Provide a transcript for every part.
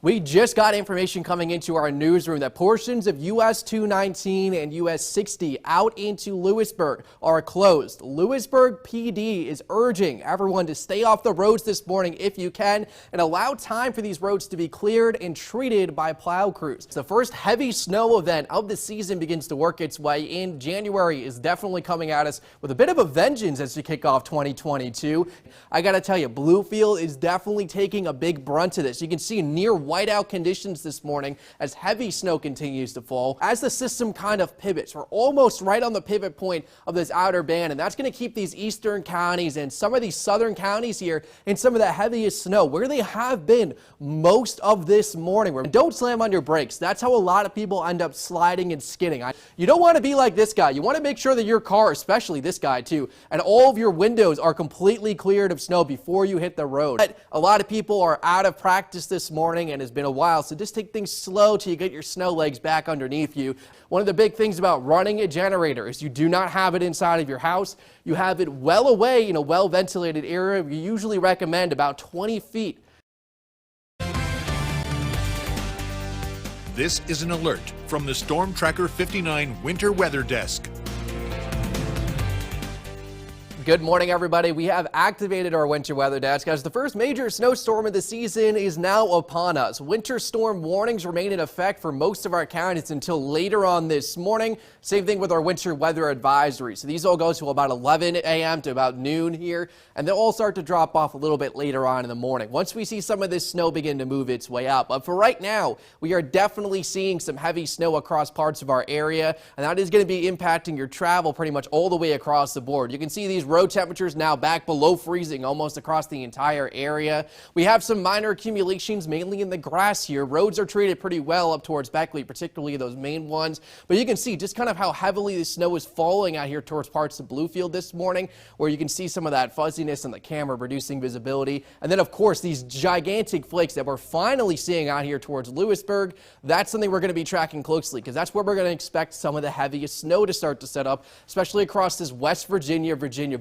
We just got information coming into our newsroom that portions of US 219 and US 60 out into Lewisburg are closed. Lewisburg PD is urging everyone to stay off the roads this morning if you can and allow time for these roads to be cleared and treated by plow crews. The first heavy snow event of the season begins to work its way in. January is definitely coming at us with a bit of a vengeance as we kick off 2022. I gotta tell you, Bluefield is definitely taking a big brunt of this. You can see near whiteout conditions this morning as heavy snow continues to fall. As the system kind of pivots, we're almost right on the pivot point of this outer band, and that's going to keep these eastern counties and some of these southern counties here in some of the heaviest snow where they have been most of this morning. Don't slam on your brakes. That's how a lot of people end up sliding and skidding. You don't want to be like this guy. You want to make sure that your car, especially this guy too, and all of your windows are completely cleared of snow before you hit the road. But a lot of people are out of practice this morning and it's been a while, so just take things slow till you get your snow legs back underneath you. One of the big things about running a generator is you do not have it inside of your house. You have it well away in a well ventilated area. We usually recommend about 20 feet. This is an alert from the Storm Tracker 59 Winter Weather Desk. Good morning, everybody. We have activated our winter weather desk as the first major snowstorm of the season is now upon us. Winter storm warnings remain in effect for most of our counties until later on this morning. Same thing with our winter weather advisory. So these all go to about 11 a.m. to about noon here, and they'll all start to drop off a little bit later on in the morning once we see some of this snow begin to move its way out. But for right now, we are definitely seeing some heavy snow across parts of our area, and that is going to be impacting your travel pretty much all the way across the board. You can see these road temperatures now back below freezing almost across the entire area. We have some minor accumulations mainly in the grass here. Roads are treated pretty well up towards Beckley, particularly those main ones. But you can see just kind of how heavily the snow is falling out here towards parts of Bluefield this morning, where you can see some of that fuzziness on the camera reducing visibility. And then, of course, these gigantic flakes that we're finally seeing out here towards Lewisburg. That's something we're going to be tracking closely because that's where we're going to expect some of the heaviest snow to start to set up, especially across this West Virginia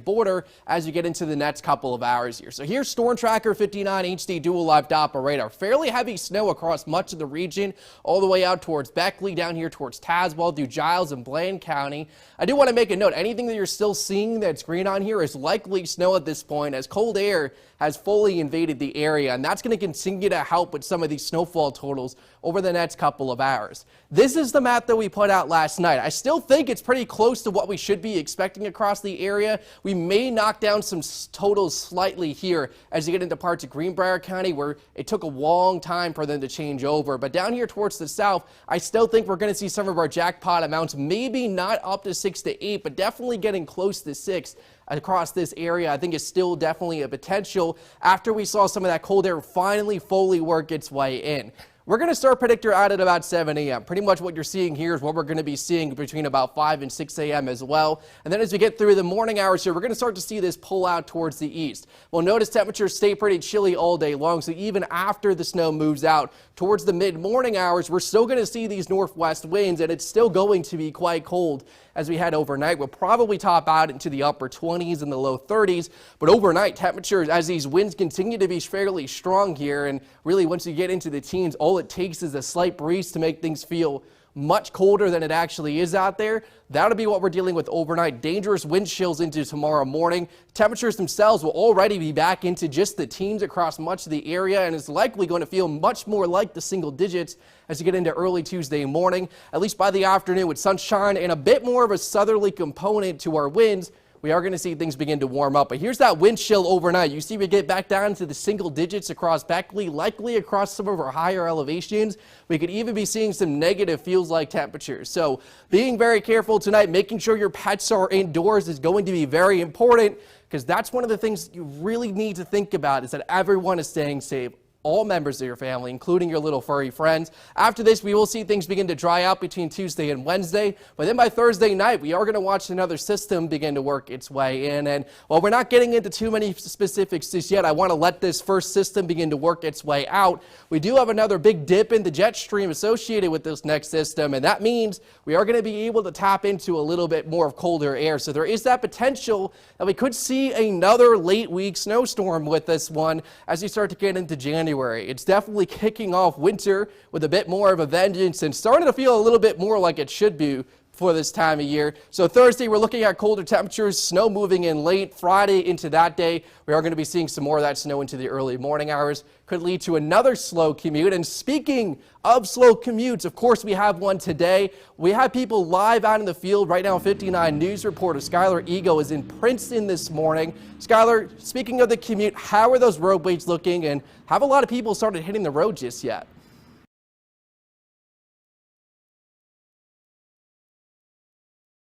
border as you get into the next couple of hours here. So here's Storm Tracker 59 HD Dual Live Doppler radar. Fairly heavy snow across much of the region, all the way out towards Beckley, down here towards Tazewell, through Giles and Bland County. I do want to make a note, anything that you're still seeing that's green on here is likely snow at this point, as cold air has fully invaded the area, and that's going to continue to help with some of these snowfall totals over the next couple of hours. This is the map that we put out last night. I still think it's pretty close to what we should be expecting across the area. We may knock down some totals slightly here as you get into parts of Greenbrier County where it took a long time for them to change over. But down here towards the south, I still think we're going to see some of our jackpot amounts, maybe not up to 6 to 8, but definitely getting close to 6. Across this area, I think is still definitely a potential after we saw some of that cold air finally fully work its way in. We're going to start predictor out at about 7 a.m. Pretty much what you're seeing here is what we're going to be seeing between about 5 and 6 a.m. as well. And then as we get through the morning hours here, we're going to start to see this pull out towards the east. We'll notice temperatures stay pretty chilly all day long. So even after the snow moves out towards the mid-morning hours, we're still going to see these northwest winds, and it's still going to be quite cold as we head overnight. We'll probably top out into the upper 20s and the low 30s. But overnight temperatures, as these winds continue to be fairly strong here, and really once you get into the teens, all it takes is a slight breeze to make things feel much colder than it actually is out there. That'll be what we're dealing with overnight. Dangerous wind chills into tomorrow morning. Temperatures themselves will already be back into just the teens across much of the area, and it's likely going to feel much more like the single digits as you get into early Tuesday morning. At least by the afternoon, with sunshine and a bit more of a southerly component to our winds, we are going to see things begin to warm up. But here's that wind chill overnight. You see we get back down to the single digits across Beckley, likely across some of our higher elevations. We could even be seeing some negative feels-like temperatures. So being very careful tonight, making sure your pets are indoors is going to be very important, because that's one of the things you really need to think about, is that everyone is staying safe. All members of your family, including your little furry friends. After this, we will see things begin to dry out between Tuesday and Wednesday. But then by Thursday night, we are going to watch another system begin to work its way in. And while we're not getting into too many specifics just yet, I want to let this first system begin to work its way out. We do have another big dip in the jet stream associated with this next system, and that means we are going to be able to tap into a little bit more of colder air. So there is that potential that we could see another late week snowstorm with this one as you start to get into January. January. It's definitely kicking off winter with a bit more of a vengeance and starting to feel a little bit more like it should be for this time of year. So Thursday, we're looking at colder temperatures, snow moving in late. Friday into that day, we are going to be seeing some more of that snow into the early morning hours. Could lead to another slow commute. And speaking of slow commutes, of course, we have one today. We have people live out in the field right now. 59 News reporter Skylar Ego is in Princeton this morning. Skylar, speaking of the commute, how are those roadways looking, and have a lot of people started hitting the road just yet?